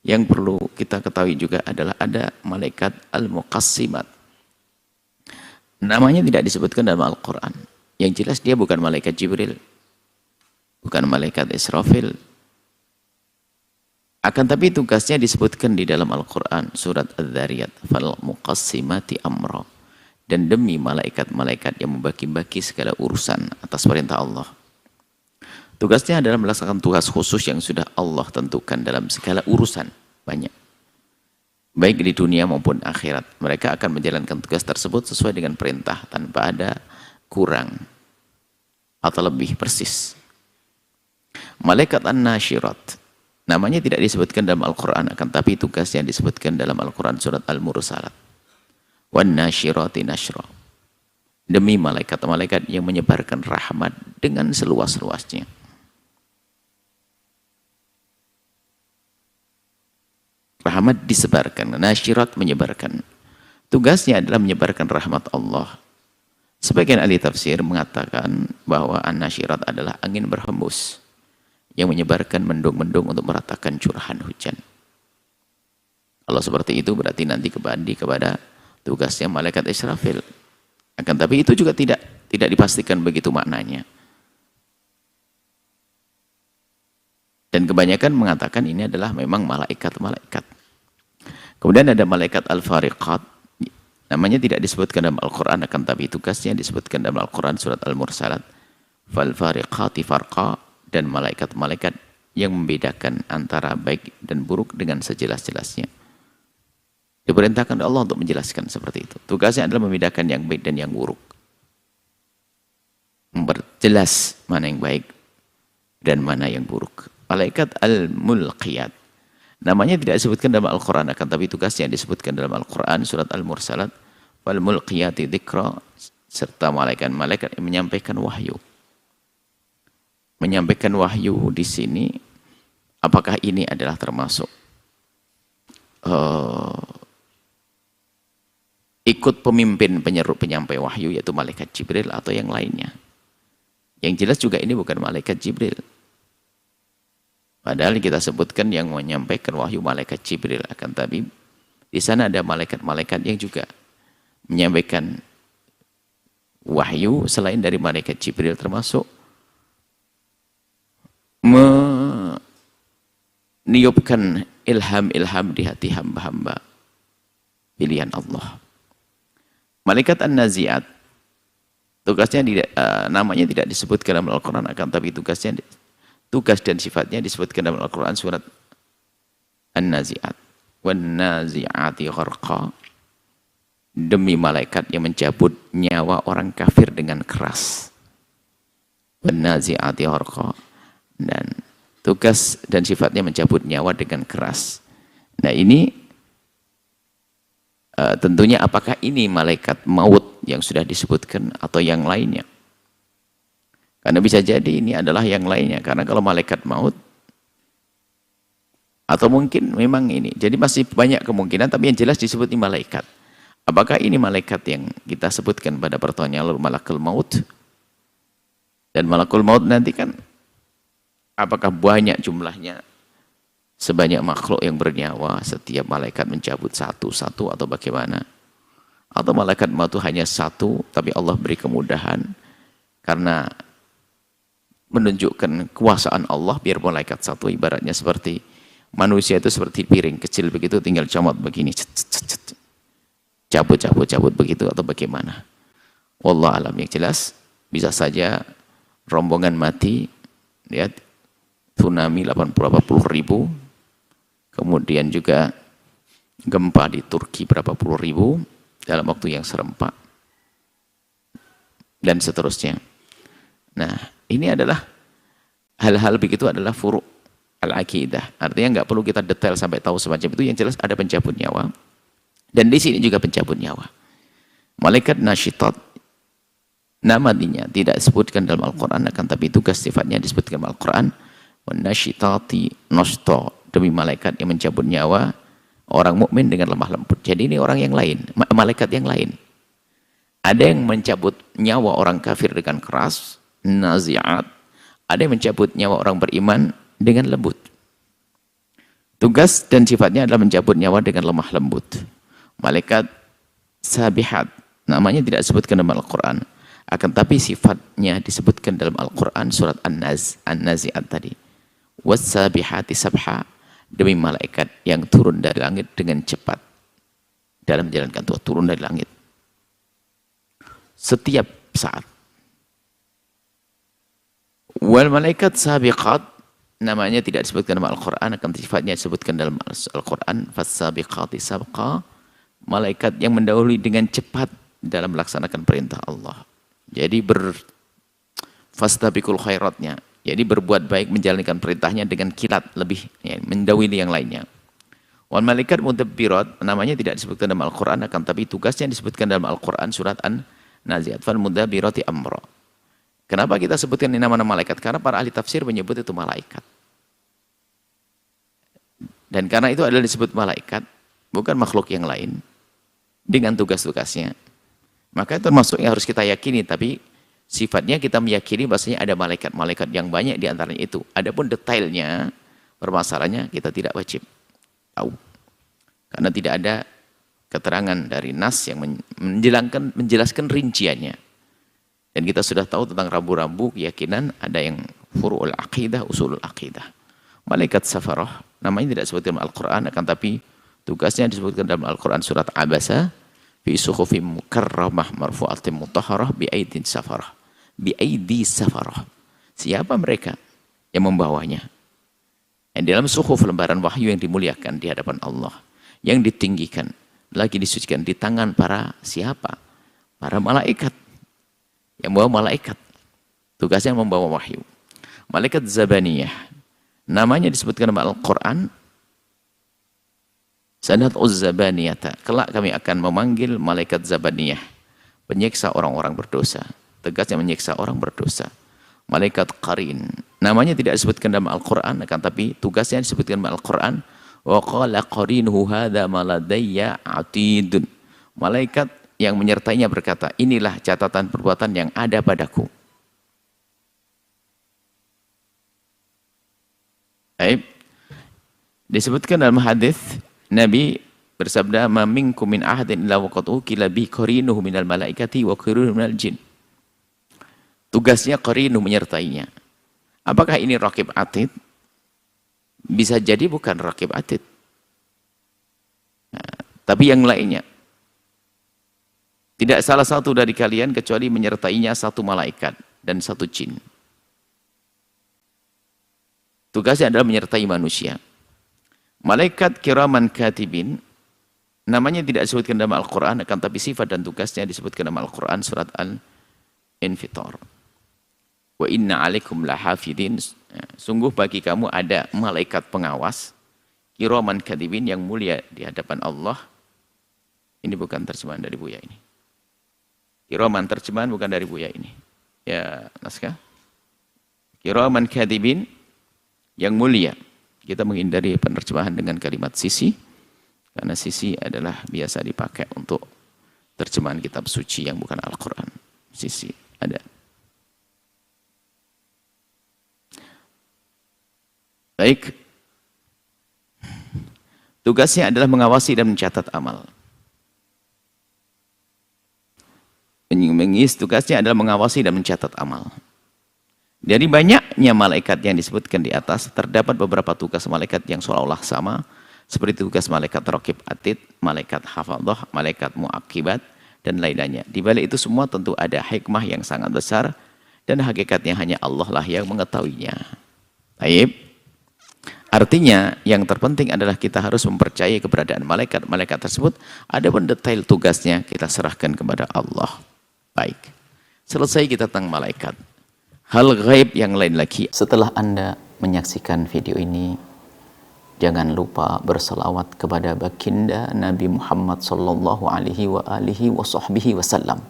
Yang perlu kita ketahui juga adalah ada malaikat al-muqassimat. Namanya tidak disebutkan dalam Al-Quran. Yang jelas dia bukan malaikat Jibril, bukan malaikat Israfil. Akan tapi tugasnya disebutkan di dalam Al-Quran, surat Adz-Dzariyat, fal muqassimati amra. Dan demi malaikat-malaikat yang membagi-bagi segala urusan atas perintah Allah. Tugasnya adalah melaksanakan tugas khusus yang sudah Allah tentukan dalam segala urusan. Banyak. Baik di dunia maupun akhirat. Mereka akan menjalankan tugas tersebut sesuai dengan perintah tanpa ada kurang atau lebih persis. Malaikat An-Nasyirat. Namanya tidak disebutkan dalam Al-Quran, akan tapi tugasnya disebutkan dalam Al-Quran surat Al-Mursalat. Wan-Nasyirati Nashra. Demi malaikat-malaikat yang menyebarkan rahmat dengan seluas-luasnya. Rahmat disebarkan, nasyirat menyebarkan. Tugasnya adalah menyebarkan rahmat Allah. Sebagian ahli tafsir mengatakan bahwa an-nasyirat adalah angin berhembus yang menyebarkan mendung-mendung untuk meratakan curahan hujan. Kalau seperti itu berarti nanti kembali kepada tugasnya malaikat Israfil. Akan tapi itu juga tidak dipastikan begitu maknanya. Dan kebanyakan mengatakan ini adalah memang malaikat-malaikat. Kemudian ada malaikat al-fariqat. Namanya tidak disebutkan dalam Al-Quran, akan tapi tugasnya disebutkan dalam Al-Quran surat Al-Mursalat. Fal-fariqati farqa. Dan malaikat-malaikat yang membedakan antara baik dan buruk dengan sejelas-jelasnya. Diperintahkan Allah untuk menjelaskan seperti itu. Tugasnya adalah membedakan yang baik dan yang buruk. Memperjelas mana yang baik dan mana yang buruk. Malaikat al-mulqiyat. Namanya tidak disebutkan dalam Al-Quran, akan tapi tugasnya disebutkan dalam Al-Quran surat Al-Mursalat. Wal-mulqiyati dzikra, serta malaikat-malaikat yang menyampaikan wahyu. Menyampaikan wahyu di sini, apakah ini adalah termasuk ikut pemimpin penyampai wahyu, yaitu malaikat Jibril atau yang lainnya? Yang jelas juga ini bukan malaikat Jibril. Padahal kita sebutkan yang menyampaikan wahyu malaikat Jibril, akan tapi di sana ada malaikat-malaikat yang juga menyampaikan wahyu selain dari malaikat Jibril, termasuk meniupkan ilham-ilham di hati hamba-hamba pilihan Allah. Malaikat An-Nazi'at, tugasnya namanya tidak disebutkan dalam Al-Quran, akan tapi tugas dan sifatnya disebutkan dalam Al-Quran surat An-Nazi'at. Wan-Nazi'ati gharqa. Demi malaikat yang mencabut nyawa orang kafir dengan keras. Wan-Nazi'ati gharqa. Dan tugas dan sifatnya mencabut nyawa dengan keras. Nah ini tentunya apakah ini malaikat maut yang sudah disebutkan atau yang lainnya? Karena bisa jadi ini adalah yang lainnya. Karena kalau malaikat maut, atau mungkin memang ini. Jadi masih banyak kemungkinan, tapi yang jelas disebut ini malaikat. Apakah ini malaikat yang kita sebutkan pada pertanyaan lalu, malakul maut? Dan malakul maut nanti kan, apakah banyak jumlahnya sebanyak makhluk yang bernyawa, setiap malaikat mencabut satu-satu atau bagaimana? Atau malaikat maut itu hanya satu, tapi Allah beri kemudahan karena menunjukkan kuasaan Allah, biar malaikat satu ibaratnya seperti manusia itu seperti piring kecil begitu, tinggal comot begini, cabut begitu atau bagaimana? Wallah alam. Yang jelas bisa saja rombongan mati, lihat tsunami 80 ribu, kemudian juga gempa di Turki berapa puluh ribu dalam waktu yang serempak, dan seterusnya. Nah, ini adalah hal-hal begitu adalah furu' al-aqidah. Artinya nggak perlu kita detail sampai tahu semacam itu, yang jelas ada pencabut nyawa. Dan di sini juga pencabut nyawa. Malaikat nasyitat, namanya tidak disebutkan dalam Al-Quran, akan tapi tugas sifatnya disebutkan dalam Al-Quran. Wanasyitati nashta, demi malaikat yang mencabut nyawa orang mukmin dengan lemah lembut. Jadi ini orang yang lain, malaikat yang lain. Ada yang mencabut nyawa orang kafir dengan keras, nazi'at. Ada yang mencabut nyawa orang beriman dengan lembut. Tugas dan sifatnya adalah mencabut nyawa dengan lemah lembut. Malaikat sabihat, namanya tidak disebutkan dalam Al-Quran. Akan tapi sifatnya disebutkan dalam Al-Quran surat An-Nazi'at tadi. Was-sabihati sabha, demi malaikat yang turun dari langit dengan cepat dalam menjalankan tugas, turun dari langit setiap saat. Wal malaikat sabiqat, namanya tidak disebutkan dalam Al-Quran, akan sifatnya disebutkan dalam Al-Quran. Fas-sabiqati sabqa, malaikat yang mendahului dengan cepat dalam melaksanakan perintah Allah. Jadi fastabiqul khairatnya, jadi berbuat baik menjalankan perintahnya dengan kilat lebih, ya, mendahului yang lainnya. Wal malaikat mudabbirat, namanya tidak disebutkan dalam Al-Quran, akan tapi tugasnya disebutkan dalam Al-Quran surat An-Nazi'at. Fal mudabbirati amra. Kenapa kita sebutkan ini nama-nama malaikat? Karena para ahli tafsir menyebut itu malaikat. Dan karena itu adalah disebut malaikat, bukan makhluk yang lain, dengan tugas-tugasnya. Maka itu termasuk yang harus kita yakini, tapi sifatnya kita meyakini bahasanya ada malaikat-malaikat yang banyak di antaranya itu. Adapun detailnya, permasalahannya kita tidak wajib tahu. Karena tidak ada keterangan dari nas yang menjelaskan rinciannya. Dan kita sudah tahu tentang rambu-rambu keyakinan, ada yang furu'ul aqidah, usulul aqidah. Malaikat safarah, namanya tidak disebutkan dalam Al-Quran, akan tapi tugasnya disebutkan dalam Al-Quran surat Abasa, fi suhufim mukarramah marfu'atin mutahharah bi aidin safarah. Bi aidi safarah. Siapa mereka yang membawanya? Yang dalam suhuf, lembaran wahyu yang dimuliakan di hadapan Allah, yang ditinggikan, lagi disucikan di tangan para siapa? Para malaikat. Yang membawa malaikat. Tugasnya membawa wahyu. Malaikat Zabaniyah. Namanya disebutkan dalam Al-Quran. Sanad'uz Zabaniyata. Kelak kami akan memanggil malaikat Zabaniyah, penyiksa orang-orang berdosa. Tegasnya menyiksa orang berdosa. Malaikat Qarin. Namanya tidak disebutkan dalam Al-Quran, akan tapi tugasnya disebutkan dalam Al-Quran. Wa qala qarinuhu hadza ma ladayya atidun. Malaikat yang menyertainya berkata, inilah catatan perbuatan yang ada padaku. Baik. Disebutkan dalam hadis Nabi bersabda, "Ma minkum min ahadin illa waqad ukila bi qarinuhu minal malaikati wa qarinuhu minal jin." Tugasnya qarinuh, menyertainya. Apakah ini raqib atid? Bisa jadi bukan raqib atid. Nah, tapi yang lainnya. Tidak salah satu dari kalian kecuali menyertainya satu malaikat dan satu jin. Tugasnya adalah menyertai manusia. Malaikat kiraman katibin, namanya tidak disebutkan dalam Al-Quran, akan tapi sifat dan tugasnya disebutkan dalam Al-Quran surat Al-Infitar. Wa inna alaikum lahafidin, sungguh bagi kamu ada malaikat pengawas, kiraman katibin, yang mulia di hadapan Allah. Ini bukan terjemahan dari Buya ini. Kiraman terjemahan bukan dari Buya ini. Ya, naskah. Kiraman katibin, yang mulia. Kita menghindari penerjemahan dengan kalimat sisi, karena sisi adalah biasa dipakai untuk terjemahan kitab suci yang bukan Al-Quran. Sisi ada. Baik. Tugasnya adalah mengawasi dan mencatat amal. Tugasnya adalah mengawasi dan mencatat amal. Dari banyaknya malaikat yang disebutkan di atas, terdapat beberapa tugas malaikat yang seolah-olah sama, seperti tugas malaikat raqib atid, malaikat hafadhah, malaikat muaqibat, dan lain-lainnya. Di balik itu semua tentu ada hikmah yang sangat besar, dan hakikatnya hanya Allah lah yang mengetahuinya. Baik. Artinya, yang terpenting adalah kita harus mempercayai keberadaan malaikat-malaikat tersebut. Adapun detail tugasnya kita serahkan kepada Allah. Baik. Selesai kita tentang malaikat. Hal gaib yang lain lagi. Setelah Anda menyaksikan video ini, jangan lupa berselawat kepada baginda Nabi Muhammad sallallahu alaihi wa alihi wa sahbihi wasallam.